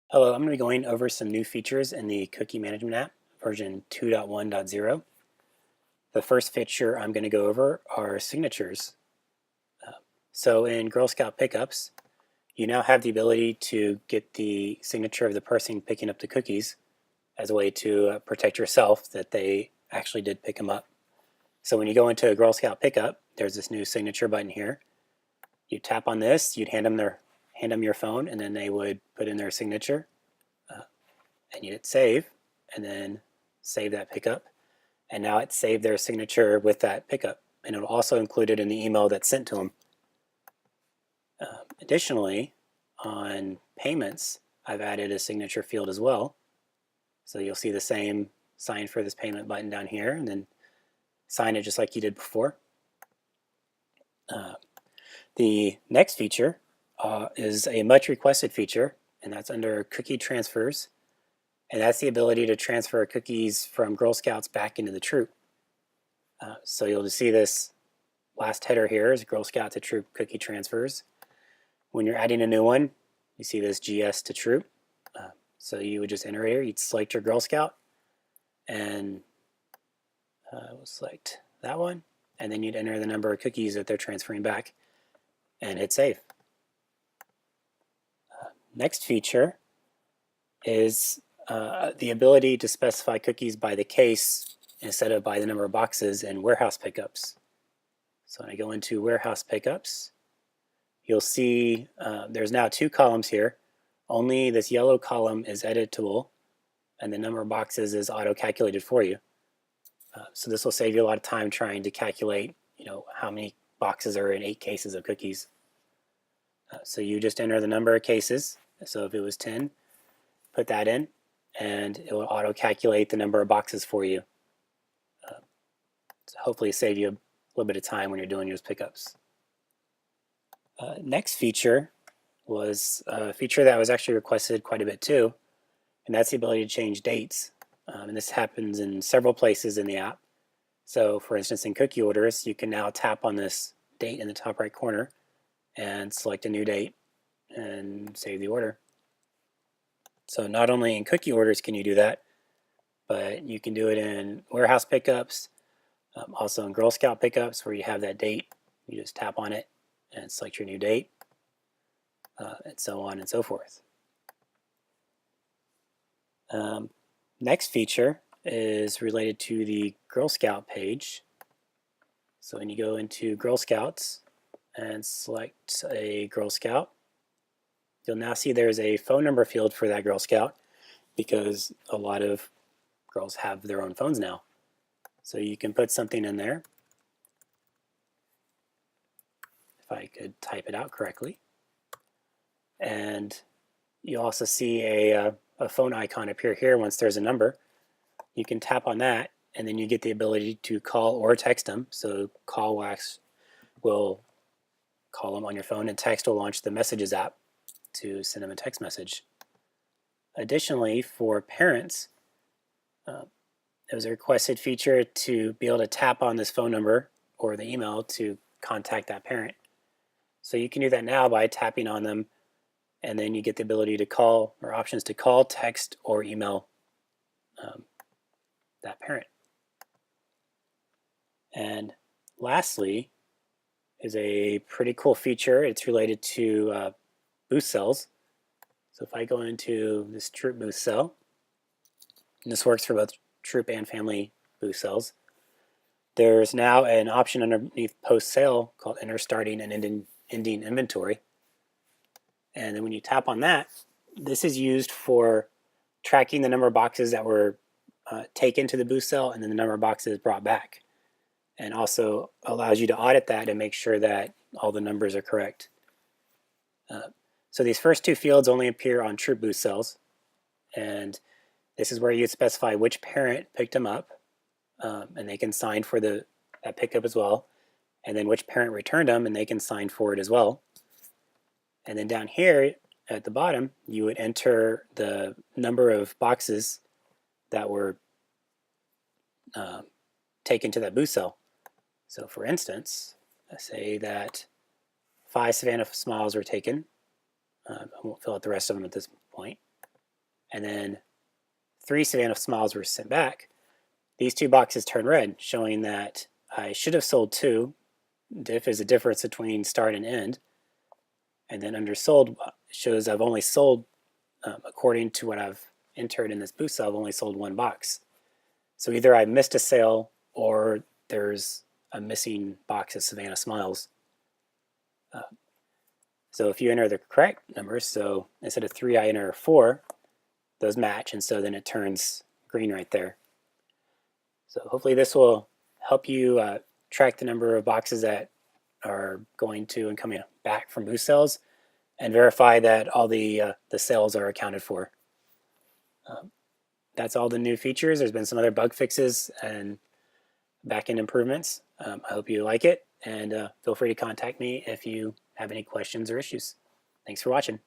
Hello, I'm going to be going over some new features in the Cookie Management app, version 2.1.0. The first feature I'm going to go over are signatures. So in Girl Scout pickups, you now have the ability to get the signature of the person picking up the cookies as a way to protect yourself that they actually did pick them up. So when you go into a Girl Scout pickup, there's this new signature button here. You tap on this, you'd hand them your phone, and then they would put in their signature. And you hit save, and then save that pickup. And now it's saved their signature with that pickup, and it'll also include it in the email that's sent to them. Additionally, on payments, I've added a signature field as well. So you'll see the same sign for this payment button down here, and then sign it just like you did before. The next feature is a much requested feature, and that's under cookie transfers. And that's the ability to transfer cookies from Girl Scouts back into the troop. So you'll just see this last header here is Girl Scout to troop cookie transfers. When you're adding a new one, you see this GS to troop. So you would just enter here, you'd select your Girl Scout, and we'll select that one, and then you'd enter the number of cookies that they're transferring back, and hit save. Next feature is the ability to specify cookies by the case instead of by the number of boxes in warehouse pickups. So when I go into warehouse pickups, you'll see there's now two columns here. Only this yellow column is editable, and the number of boxes is auto-calculated for you. So this will save you a lot of time trying to calculate, how many boxes are in 8 cases of cookies. So you just enter the number of cases. So if it was 10, put that in, and it will auto-calculate the number of boxes for you. So hopefully save you a little bit of time when you're doing your pickups. Next feature was a feature that was actually requested quite a bit too, and that's the ability to change dates. And this happens in several places in the app. So for instance, in cookie orders, you can now tap on this date in the top right corner and select a new date and save the order. So not only in cookie orders can you do that, but you can do it in warehouse pickups, also in Girl Scout pickups where you have that date. You just tap on it and select your new date, and so on and so forth. Next feature is related to the Girl Scout page. So when you go into Girl Scouts and select a Girl Scout, you'll now see there's a phone number field for that Girl Scout because a lot of girls have their own phones now. So you can put something in there. If I could type it out correctly. And you also see a phone icon appear here once there's a number. You can tap on that, and then you get the ability to call or text them. So CallWax will call them on your phone, and text will launch the Messages app to send them a text message. Additionally, for parents, there was a requested feature to be able to tap on this phone number or the email to contact that parent. So you can do that now by tapping on them, and then you get the ability to call, or options to call, text, or email that parent. And lastly is a pretty cool feature. It's related to boost cells. So if I go into this troop boost cell, and this works for both troop and family boost cells, there's now an option underneath post sale called enter starting and ending inventory. And then when you tap on that, this is used for tracking the number of boxes that were taken to the boost cell and then the number of boxes brought back, and also allows you to audit that and make sure that all the numbers are correct. So these first two fields only appear on troop boost cells, and this is where you specify which parent picked them up, and they can sign for that pickup as well, and then which parent returned them, and they can sign for it as well. And then down here at the bottom, you would enter the number of boxes that were taken to that boost cell. So for instance, let's say that 5 Savannah Smiles were taken. I won't fill out the rest of them at this point. and then 3 Savannah Smiles were sent back, these 2 boxes turn red, showing that I should have sold 2. Diff is a difference between start and end. And then under sold shows I've only sold, according to what I've entered in this boost sale, I've only sold 1 box. So either I missed a sale or there's a missing box of Savannah Smiles. So if you enter the correct numbers, so instead of 3 I enter 4, those match, and so then it turns green right there. So hopefully this will help you track the number of boxes that are going to and coming back from boost sales, and verify that all the sales are accounted for. That's all the new features. There's been some other bug fixes and backend improvements. I hope you like it, and feel free to contact me if you have any questions or issues. Thanks for watching.